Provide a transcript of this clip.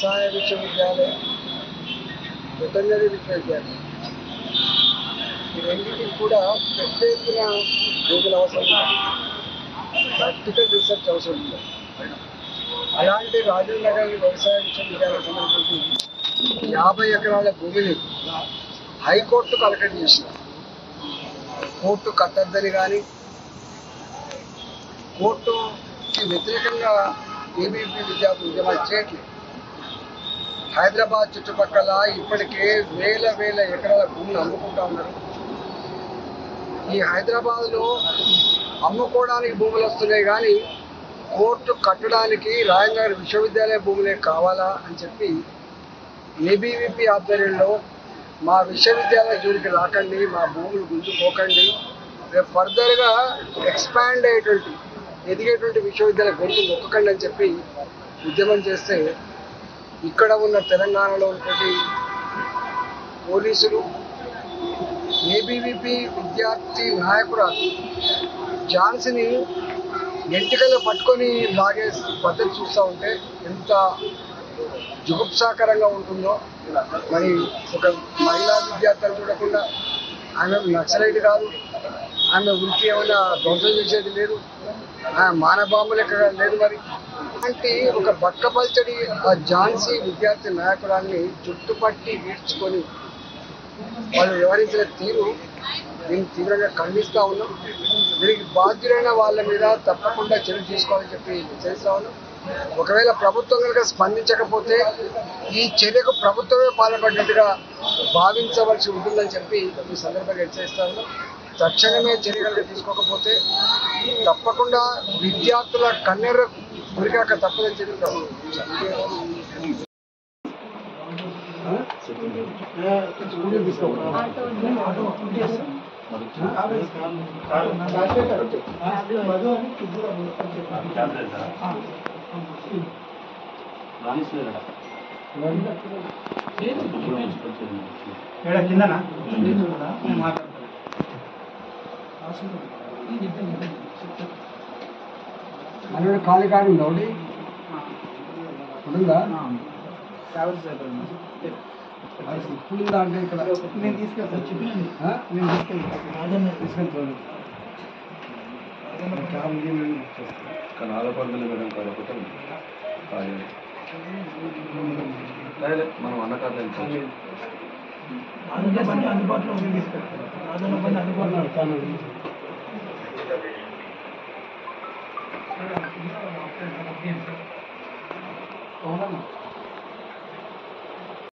వ్యవసాయ విశ్వవిద్యాలయం, వెటర్నరీ విశ్వవిద్యాలయం, ఈ రెండింటికి కూడా పెద్ద ఎత్తున భూముల అవసరం ఉంటుంది, ప్రాక్టికల్ రీసెర్చ్ అవసరం ఉంటుంది. అలాంటి రాజేంద్ర నగర్ వ్యవసాయ విశ్వవిద్యాలయం సంబంధించి 50 ఎకరాల భూమిని హైకోర్టుకు అలకట్ చేసిన. కోర్టు కట్టద్దని కానీ, కోర్టుకి వ్యతిరేకంగా ఏబీవీపీ విద్యార్థులు ఉద్యమాలు చేయట్లేదు. హైదరాబాద్ చుట్టుపక్కల ఇప్పటికే వేల ఎకరాల భూములు అమ్ముకుంటా ఉన్నారు. ఈ హైదరాబాద్లో అమ్ముకోవడానికి భూములు వస్తున్నాయి కానీ కోర్టు కట్టడానికి రాజేంద్ర విశ్వవిద్యాలయ భూములే కావాలా అని చెప్పి ఏబీవీపీ ఆధ్వర్యంలో మా విశ్వవిద్యాలయ జోలికి రాకండి, మా భూములు గుంజుకోకండి, రేపు ఫర్దర్గా ఎక్స్పాండ్ అయ్యేటువంటి ఎదిగేటువంటి విశ్వవిద్యాలయ గొంతు నొక్కకండి అని చెప్పి ఉద్యమం చేస్తే ఇక్కడ ఉన్న తెలంగాణలో ఉన్నటువంటి పోలీసులు, ఏబీవీపీ విద్యార్థి నాయకురాలు ఝాన్సీని ఎంటికలు పట్టుకొని లాగే పద్ధతి చూస్తూ ఉంటే ఎంత జుగుప్సాకరంగా ఉంటుందో. మరి ఒక మహిళా విద్యార్థులు చూడకుండా ఆమె నక్సలైట్ కాదు, ఆమె ఉరికి ఏమైనా ధ్వంసం చేసేది లేదు, ఆమె మానబాంబు లెక్క లేదు. మరి అలాంటి ఒక బక్కపల్చడి ఆ ఝాన్సీ విద్యార్థి నాయకురాన్ని చుట్టుపట్టి వీడ్చుకొని వాళ్ళు వ్యవహరించిన తీరు దీన్ని తీవ్రంగా ఖండిస్తూ ఉన్నాం. దీనికి బాధ్యులైన వాళ్ళ మీద తప్పకుండా చర్య తీసుకోవాలని చెప్పి హెచ్చరిస్తా ఉన్నాం. ఒకవేళ ప్రభుత్వం కనుక స్పందించకపోతే ఈ చర్యకు ప్రభుత్వమే పాల్పడినట్టుగా భావించవలసి ఉంటుందని చెప్పి ఈ సందర్భంగా హెచ్చరిస్తా ఉన్నాం. తక్షణమే చర్య కనుక తీసుకోకపోతే తప్పకుండా విద్యార్థుల కన్నెర్ర గురికాక తప్పదని చెప్పి మనోడు ఖాళీ కాదు ఉందా ఉందా ఉందా అంటే ఇక్కడ నేను తీసుకెళ్తాను మనం అన్న కథ అందుబాటులో అందుబాటులో